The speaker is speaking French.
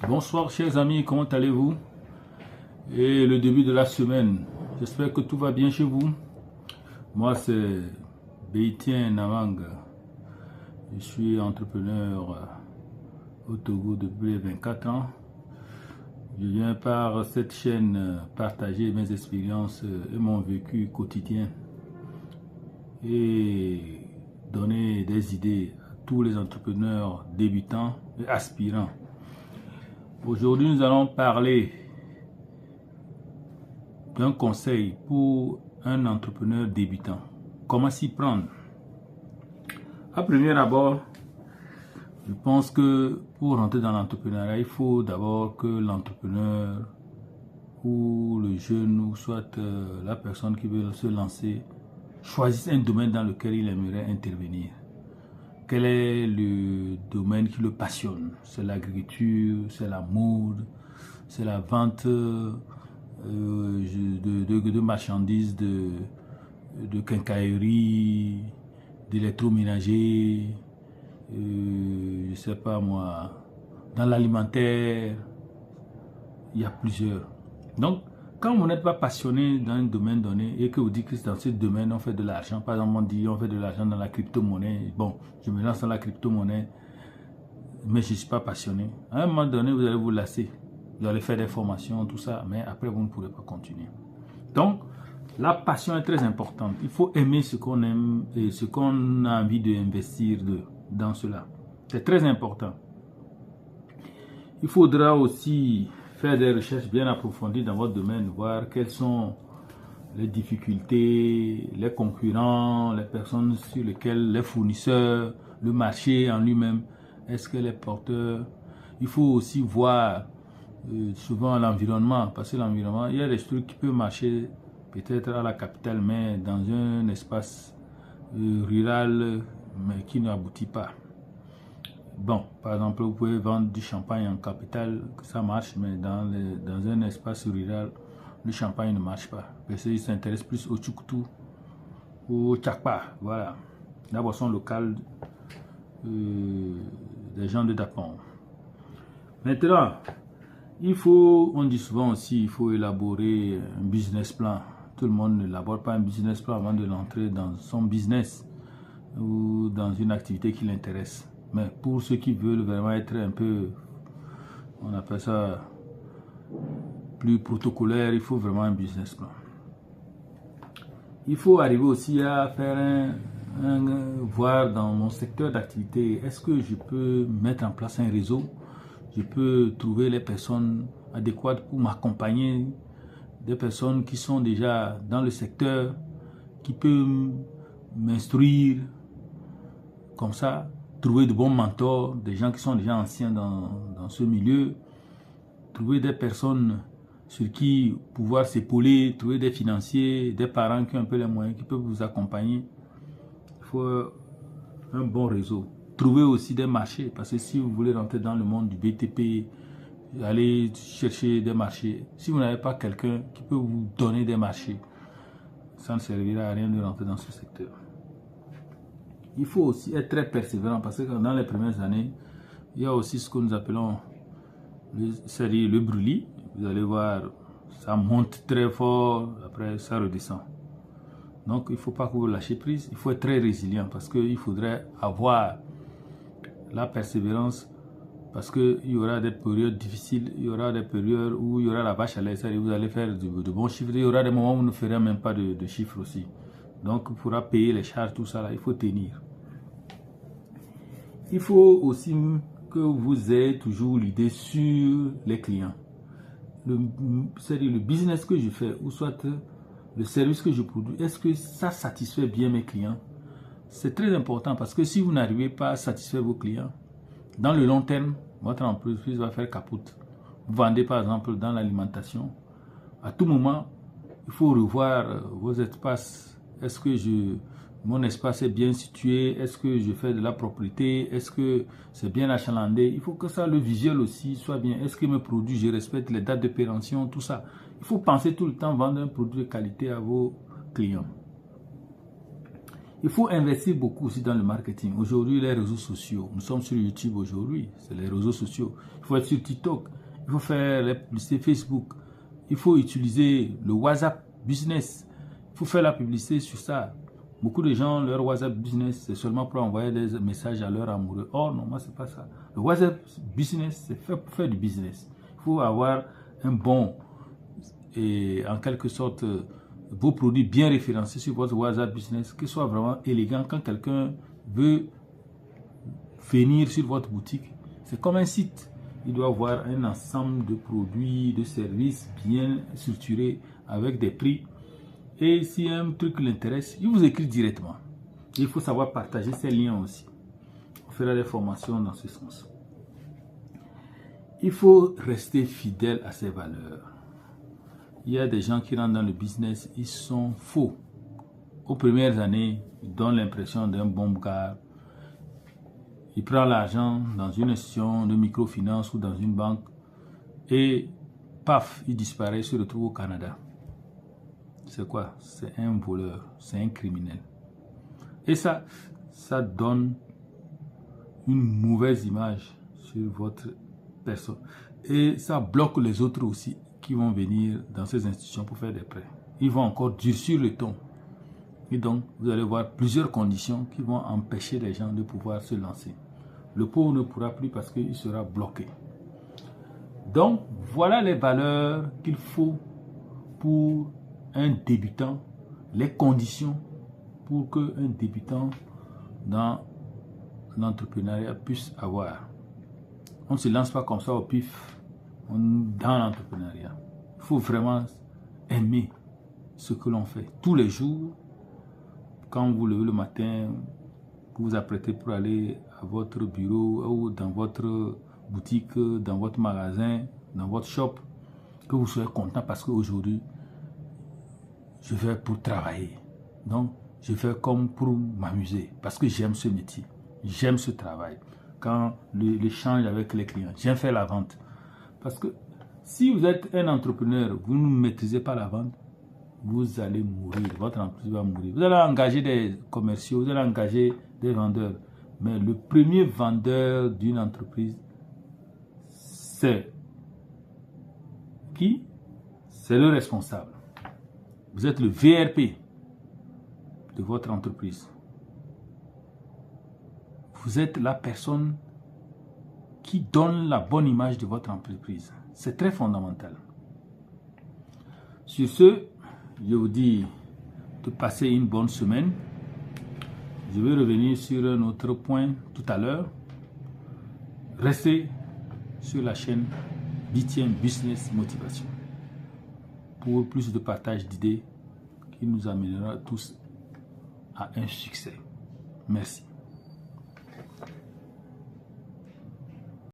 Bonsoir chers amis, comment allez-vous? Et le début de la semaine, j'espère que tout va bien chez vous. Moi c'est Béitien Namang, je suis entrepreneur au Togo depuis 24 ans. Je viens par cette chaîne partager mes expériences et mon vécu quotidien et donner des idées à tous les entrepreneurs débutants et aspirants. Aujourd'hui, nous allons parler d'un conseil pour un entrepreneur débutant. Comment s'y prendre? À premier abord, je pense que pour rentrer dans l'entrepreneuriat, il faut d'abord que l'entrepreneur ou le jeune ou soit la personne qui veut se lancer choisisse un domaine dans lequel il aimerait intervenir. Quel est le domaine qui le passionne? C'est l'agriculture, c'est la mode, c'est la vente de marchandises, de quincaillerie, d'électroménager, je sais pas moi, dans l'alimentaire, il y a plusieurs. Donc, quand vous n'êtes pas passionné dans un domaine donné et que vous dites que dans ce domaine on fait de l'argent, par exemple on dit on fait de l'argent dans la crypto-monnaie, bon, je me lance dans la crypto-monnaie, mais je ne suis pas passionné. À un moment donné, vous allez vous lasser. Vous allez faire des formations, tout ça, mais après vous ne pourrez pas continuer. Donc, la passion est très importante. Il faut aimer ce qu'on aime et ce qu'on a envie d'investir dans cela. C'est très important. Il faudra aussi faire des recherches bien approfondies dans votre domaine, voir quelles sont les difficultés, les concurrents, les personnes sur lesquelles, les fournisseurs, le marché en lui-même, est-ce que les porteurs. Il faut aussi voir souvent l'environnement, parce que l'environnement, il y a des trucs qui peuvent marcher peut-être à la capitale, mais dans un espace rural, mais qui n'aboutit pas. Bon, par exemple, vous pouvez vendre du champagne en capitale, ça marche, mais dans un espace rural, le champagne ne marche pas. Parce qu'ils s'intéressent plus au tchouktou, au tchakpa, voilà, la boisson locale des gens de Dapon. Maintenant, on dit souvent aussi, il faut élaborer un business plan. Tout le monde n'élabore pas un business plan avant de l'entrer dans son business ou dans une activité qui l'intéresse. Mais pour ceux qui veulent vraiment être un peu, on appelle ça, plus protocolaire, il faut vraiment un business plan. Il faut arriver aussi à faire voir dans mon secteur d'activité, est-ce que je peux mettre en place un réseau? Je peux trouver les personnes adéquates pour m'accompagner, des personnes qui sont déjà dans le secteur, qui peuvent m'instruire, comme ça. Trouver de bons mentors, des gens qui sont déjà anciens dans ce milieu, trouver des personnes sur qui pouvoir s'épauler, trouver des financiers, des parents qui ont un peu les moyens, qui peuvent vous accompagner. Il faut un bon réseau. Trouver aussi des marchés, parce que si vous voulez rentrer dans le monde du BTP, allez chercher des marchés. Si vous n'avez pas quelqu'un qui peut vous donner des marchés, ça ne servira à rien de rentrer dans ce secteur. Il faut aussi être très persévérant parce que dans les premières années, il y a aussi ce que nous appelons le brûlis. Vous allez voir, ça monte très fort, après ça redescend. Donc il ne faut pas que vous lâchez prise, il faut être très résilient parce qu'il faudrait avoir la persévérance parce qu'il y aura des périodes difficiles, il y aura des périodes où il y aura la vache à lait, vous allez faire de bons chiffres, il y aura des moments où vous ne ferez même pas de chiffres aussi. Donc il faudra payer les charges, tout ça là, il faut tenir. Il faut aussi que vous ayez toujours l'idée sur les clients. C'est-à-dire le business que je fais, ou soit le service que je produis, est-ce que ça satisfait bien mes clients? C'est très important parce que si vous n'arrivez pas à satisfaire vos clients, dans le long terme, votre entreprise va faire capote. Vous vendez par exemple dans l'alimentation. À tout moment, il faut revoir vos espaces. Est-ce que mon espace est bien situé? Est-ce que je fais de la propriété? Est-ce que c'est bien achalandé? Il faut que ça, le visuel aussi soit bien. Est-ce que mes produits, je respecte les dates de péremption, tout ça. Il faut penser tout le temps vendre un produit de qualité à vos clients. Il faut investir beaucoup aussi dans le marketing. Aujourd'hui, les réseaux sociaux, nous sommes sur YouTube aujourd'hui, c'est les réseaux sociaux. Il faut être sur TikTok, il faut faire les publicités Facebook, il faut utiliser le WhatsApp Business, il faut faire la publicité sur ça. Beaucoup de gens, leur WhatsApp Business, c'est seulement pour envoyer des messages à leur amoureux. Oh non, moi, c'est pas ça. Le WhatsApp Business, c'est fait pour faire du business. Il faut avoir un bon, et en quelque sorte, vos produits bien référencés sur votre WhatsApp Business, que ce soit vraiment élégant. Quand quelqu'un veut venir sur votre boutique, c'est comme un site. Il doit avoir un ensemble de produits, de services bien structurés avec des prix. Et si un truc l'intéresse, il vous écrit directement. Il faut savoir partager ces liens aussi. On fera des formations dans ce sens. Il faut rester fidèle à ses valeurs. Il y a des gens qui rentrent dans le business, ils sont faux. Aux premières années, ils donnent l'impression d'un bon gars. Il prend l'argent dans une institution de microfinance ou dans une banque et paf, il disparaît, il se retrouve au Canada. C'est quoi? C'est un voleur, c'est un criminel. Et ça donne une mauvaise image sur votre personne. Et ça bloque les autres aussi qui vont venir dans ces institutions pour faire des prêts. Ils vont encore durcir le ton. Et donc, vous allez voir plusieurs conditions qui vont empêcher les gens de pouvoir se lancer. Le pauvre ne pourra plus parce qu'il sera bloqué. Donc, voilà les valeurs qu'il faut pour un débutant, les conditions pour qu'un débutant dans l'entrepreneuriat puisse avoir. On ne se lance pas comme ça au pif dans l'entrepreneuriat. Il faut vraiment aimer ce que l'on fait tous les jours. Quand vous levez le matin, vous vous apprêtez pour aller à votre bureau ou dans votre boutique, dans votre magasin, dans votre shop, que vous soyez content parce qu'aujourd'hui, je vais pour travailler. Donc, je fais comme pour m'amuser parce que j'aime ce métier, j'aime ce travail. Quand l'échange avec les clients, j'aime faire la vente. Parce que si vous êtes un entrepreneur, vous ne maîtrisez pas la vente, vous allez mourir, votre entreprise va mourir. Vous allez engager des commerciaux, vous allez engager des vendeurs. Mais le premier vendeur d'une entreprise, c'est qui? C'est le responsable. Vous êtes le VRP de votre entreprise. Vous êtes la personne qui donne la bonne image de votre entreprise. C'est très fondamental. Sur ce, je vous dis de passer une bonne semaine. Je vais revenir sur un autre point tout à l'heure. Restez sur la chaîne BTM Business Motivation pour plus de partage d'idées qui nous amènera tous à un succès. Merci.